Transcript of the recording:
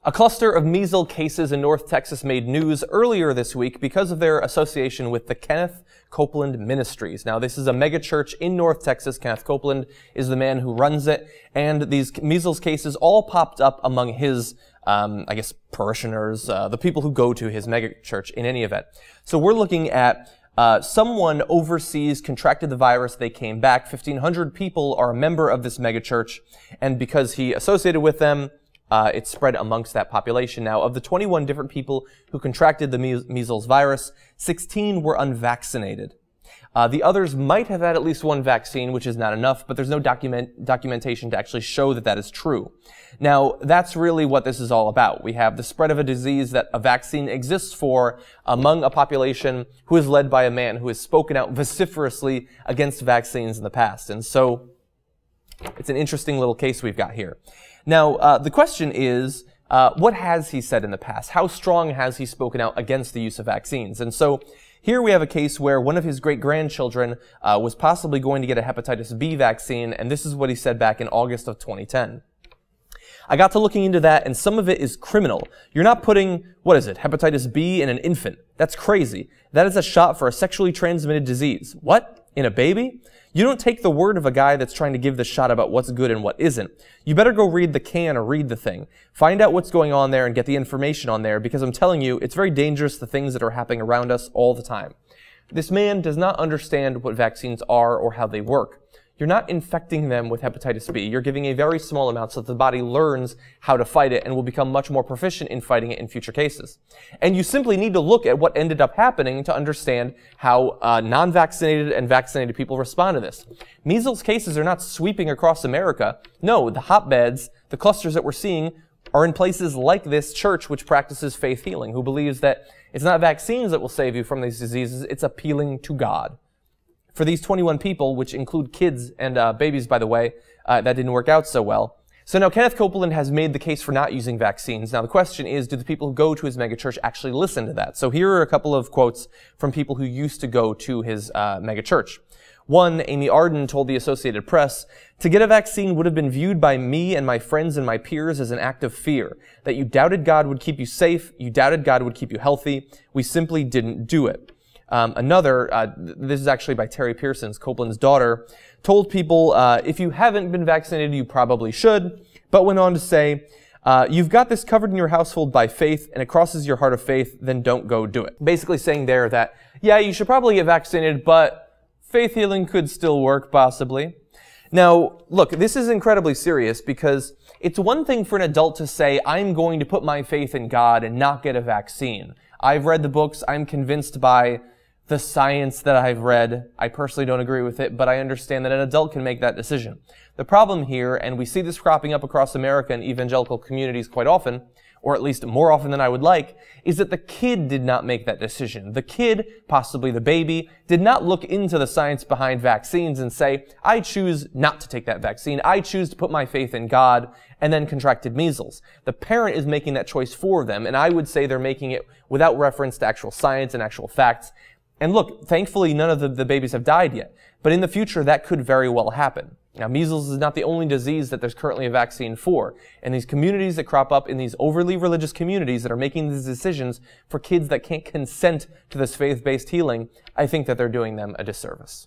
A cluster of measles cases in North Texas made news earlier this week because of their association with the Kenneth Copeland Ministries. Now, this is a megachurch in North Texas. Kenneth Copeland is the man who runs it, and these measles cases all popped up among his, parishioners, the people who go to his megachurch in any event. So we're looking at someone overseas contracted the virus, they came back. 1,500 people are a member of this megachurch, and because he associated with them, it spread amongst that population. Now, of the 21 different people who contracted the measles virus, 16 were unvaccinated. The others might have had at least one vaccine, which is not enough, but there's no documentation to actually show that that is true. Now, that's really what this is all about. We have the spread of a disease that a vaccine exists for among a population who is led by a man who has spoken out vociferously against vaccines in the past. And so, it's an interesting little case we've got here. Now, the question is, what has he said in the past? How strong has he spoken out against the use of vaccines? And so, here we have a case where one of his great-grandchildren was possibly going to get a hepatitis B vaccine, and this is what he said back in August of 2010. I got to looking into that, and some of it is criminal. You're not putting, hepatitis B in an infant. That's crazy. That is a shot for a sexually transmitted disease. What? In a baby? You don't take the word of a guy that's trying to give the shot about what's good and what isn't. You better go read the can or read the thing. Find out what's going on there and get the information on there, because I'm telling you, it's very dangerous, the things that are happening around us all the time. This man does not understand what vaccines are or how they work. You're not infecting them with hepatitis B. You're giving a very small amount so that the body learns how to fight it and will become much more proficient in fighting it in future cases. And you simply need to look at what ended up happening to understand how non-vaccinated and vaccinated people respond to this. Measles cases are not sweeping across America. No, the hotbeds, the clusters that we're seeing, are in places like this church which practices faith healing, who believes that it's not vaccines that will save you from these diseases, it's appealing to God. For these 21 people, which include kids and babies, by the way, that didn't work out so well. So now Kenneth Copeland has made the case for not using vaccines. Now the question is, do the people who go to his megachurch actually listen to that? So here are a couple of quotes from people who used to go to his megachurch. One, Amy Arden told the Associated Press, "To get a vaccine would have been viewed by me and my friends and my peers as an act of fear, that you doubted God would keep you safe, you doubted God would keep you healthy. We simply didn't do it." This is actually by Terry Pearsons, Copeland's daughter, told people, if you haven't been vaccinated, you probably should, but went on to say, you've got this covered in your household by faith, and it crosses your heart of faith, then don't go do it. Basically saying there that, yeah, you should probably get vaccinated, but faith healing could still work, possibly. Now, look, this is incredibly serious because it's one thing for an adult to say, I'm going to put my faith in God and not get a vaccine. I've read the books, I'm convinced by the science that I've read. I personally don't agree with it, but I understand that an adult can make that decision. The problem here, and we see this cropping up across America and evangelical communities quite often, or at least more often than I would like, is that the kid did not make that decision. The kid, possibly the baby, did not look into the science behind vaccines and say, I choose not to take that vaccine. I choose to put my faith in God, and then contracted measles. The parent is making that choice for them, and I would say they're making it without reference to actual science and actual facts. And look, thankfully none of the babies have died yet, but in the future that could very well happen. Now, measles is not the only disease that there's currently a vaccine for, and these communities that crop up in these overly religious communities that are making these decisions for kids that can't consent to this faith-based healing, I think that they're doing them a disservice.